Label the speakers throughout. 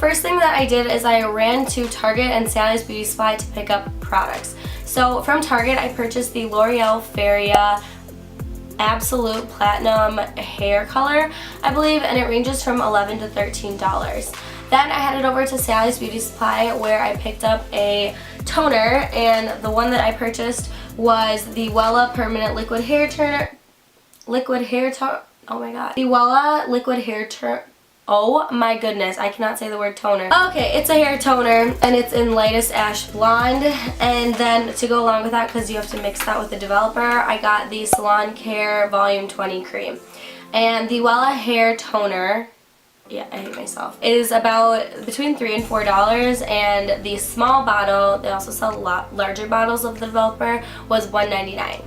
Speaker 1: first thing that I did is I ran to Target and Sally's Beauty Supply to pick up products. So from Target I purchased the L'Oreal Feria Absolute Platinum hair color, I believe, and it ranges from $11 to $13. Then I headed over to Sally's Beauty Supply where I picked up a toner, and the one that I purchased was the Wella Permanent Liquid Hair Toner. Oh my god. The Wella Liquid Hair Toner. Oh my goodness, I cannot say the word toner. Okay, it's a hair toner and it's in lightest ash blonde. And then to go along with that, because you have to mix that with the developer, I got the Salon Care Volume 20 cream. And the Wella hair toner, yeah, I hate myself, is about between $3 and $4, and the small bottle, they also sell larger bottles of the developer, was $1.99.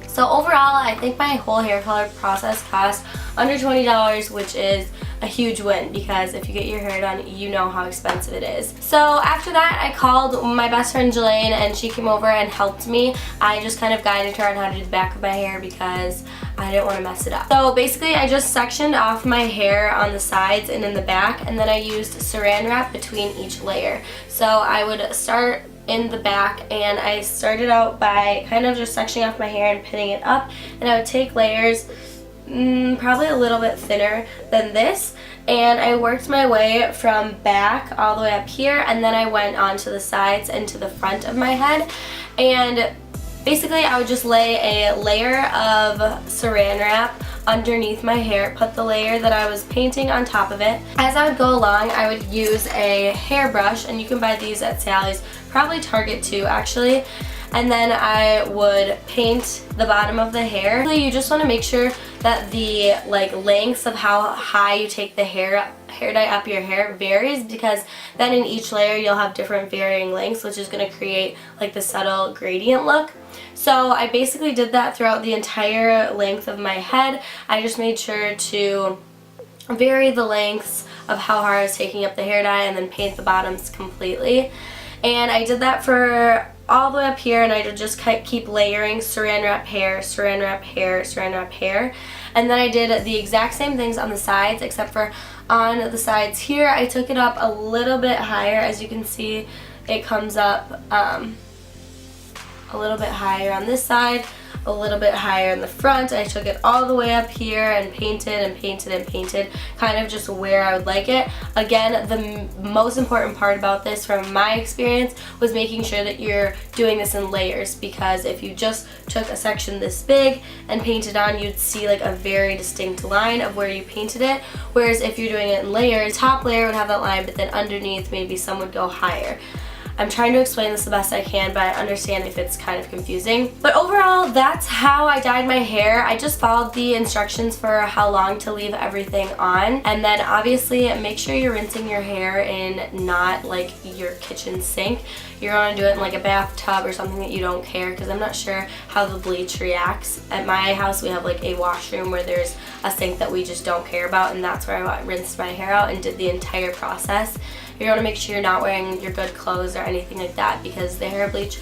Speaker 1: So overall, I think my whole hair color process cost under $20, which is a huge win because if you get your hair done, you know how expensive it is. So after that, I called my best friend Jelaine and she came over and helped me. I just kind of guided her on how to do the back of my hair because I didn't want to mess it up. So basically, I just sectioned off my hair on the sides and in the back, and then I used saran wrap between each layer. So I would start in the back, and I started out by kind of just sectioning off my hair and pinning it up, and I would take layers probably a little bit thinner than this, and I worked my way from back all the way up here, and then I went on to the sides and to the front of my head. And basically I would just lay a layer of saran wrap underneath my hair, put the layer that I was painting on top of it. As I would go along, I would use a hairbrush, and you can buy these at Sally's, probably Target too actually, and then I would paint the bottom of the hair. You just want to make sure that the lengths of how high you take the hair dye up your hair varies, because then in each layer you'll have different varying lengths, which is going to create like the subtle gradient look. So I basically did that throughout the entire length of my head. I just made sure to vary the lengths of how hard I was taking up the hair dye and then paint the bottoms completely. And I did that for all the way up here, and I would just keep layering saran wrap hair, saran wrap hair, saran wrap hair. And then I did the exact same things on the sides, except for on the sides here I took it up a little bit higher. As you can see, it comes up a little bit higher on this side, a little bit higher in the front. I took it all the way up here and painted and painted and painted, kind of just where I would like it. Again, the most important part about this from my experience was making sure that you're doing this in layers, because if you just took a section this big and painted on, you'd see like a very distinct line of where you painted it, whereas if you're doing it in layers, top layer would have that line, but then underneath maybe some would go higher. I'm trying to explain this the best I can, but I understand if it's kind of confusing. But overall, that's how I dyed my hair. I just followed the instructions for how long to leave everything on. And then obviously make sure you're rinsing your hair in not like your kitchen sink. You're going to do it in like a bathtub or something that you don't care, because I'm not sure how the bleach reacts. At my house we have like a washroom where there's a sink that we just don't care about, and that's where I rinsed my hair out and did the entire process. You want to make sure you're not wearing your good clothes or anything like that, because the hair bleach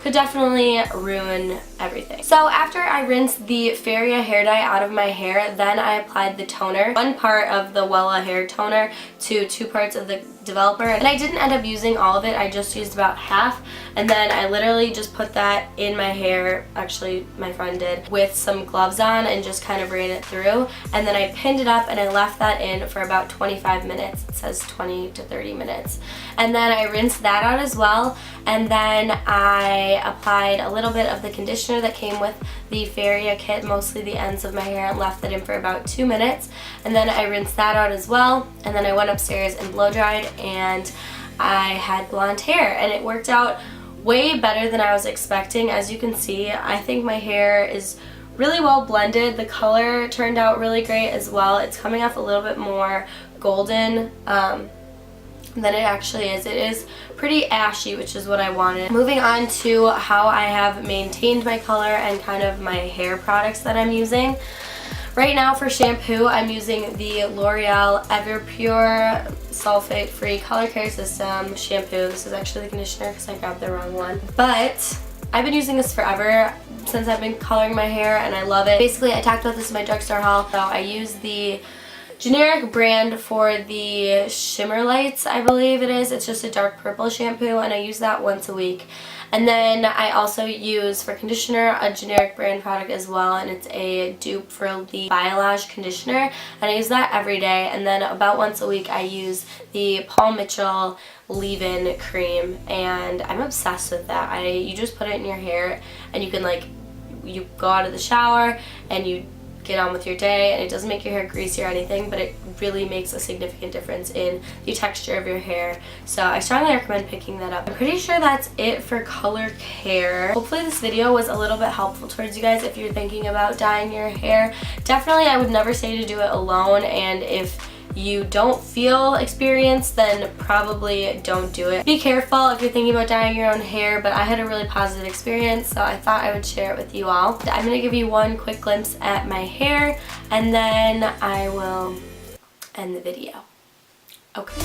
Speaker 1: could definitely ruin everything. So after I rinsed the Feria hair dye out of my hair, then I applied the toner. One part of the Wella hair toner to 2 parts of the developer, and I didn't end up using all of it. I just used about half, and then I literally just put that in my hair, actually my friend did, with some gloves on, and just kind of ran it through, and then I pinned it up and I left that in for about 25 minutes. It says 20 to 30 minutes. And then I rinsed that out as well, and then I applied a little bit of the conditioner that came with the Feria kit, mostly the ends of my hair, and left that in for about 2 minutes. And then I rinsed that out as well, and then I went upstairs and blow dried, and I had blonde hair, and it worked out way better than I was expecting. As you can see, I think my hair is really well blended. The color turned out really great as well. It's coming off a little bit more golden than it actually is. It is pretty ashy, which is what I wanted. Moving on to how I have maintained my color and kind of my hair products that I'm using. Right now for shampoo, I'm using the L'Oreal Everpure Sulfate-Free Color Care System shampoo. This is actually the conditioner because I grabbed the wrong one. But I've been using this forever, since I've been coloring my hair, and I love it. Basically, I talked about this in my drugstore haul. So I use the generic brand for the shimmer lights, I believe it is. It's just a dark purple shampoo, and I use that once a week. And then I also use for conditioner a generic brand product as well, and it's a dupe for the Balayage conditioner, and I use that every day. And then about once a week I use the Paul Mitchell leave-in cream, and I'm obsessed with that. You just put it in your hair, and you can you go out of the shower and you get on with your day, and it doesn't make your hair greasy or anything, but it really makes a significant difference in the texture of your hair. So I strongly recommend picking that up. I'm pretty sure that's it for color care. Hopefully this video was a little bit helpful towards you guys if you're thinking about dyeing your hair. Definitely I would never say to do it alone, and if you don't feel experienced, then probably don't do it. Be careful if you're thinking about dyeing your own hair, but I had a really positive experience, so I thought I would share it with you all. I'm going to give you one quick glimpse at my hair, and then I will end the video. Okay.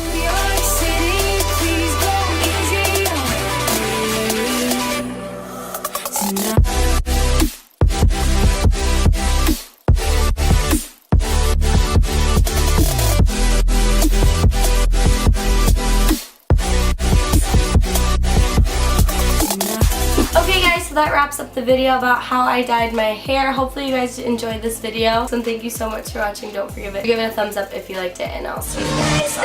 Speaker 1: So that wraps up the video about how I dyed my hair. Hopefully you guys enjoyed this video. And thank you so much for watching. Don't forget to give it a thumbs up if you liked it, and I'll see you next time.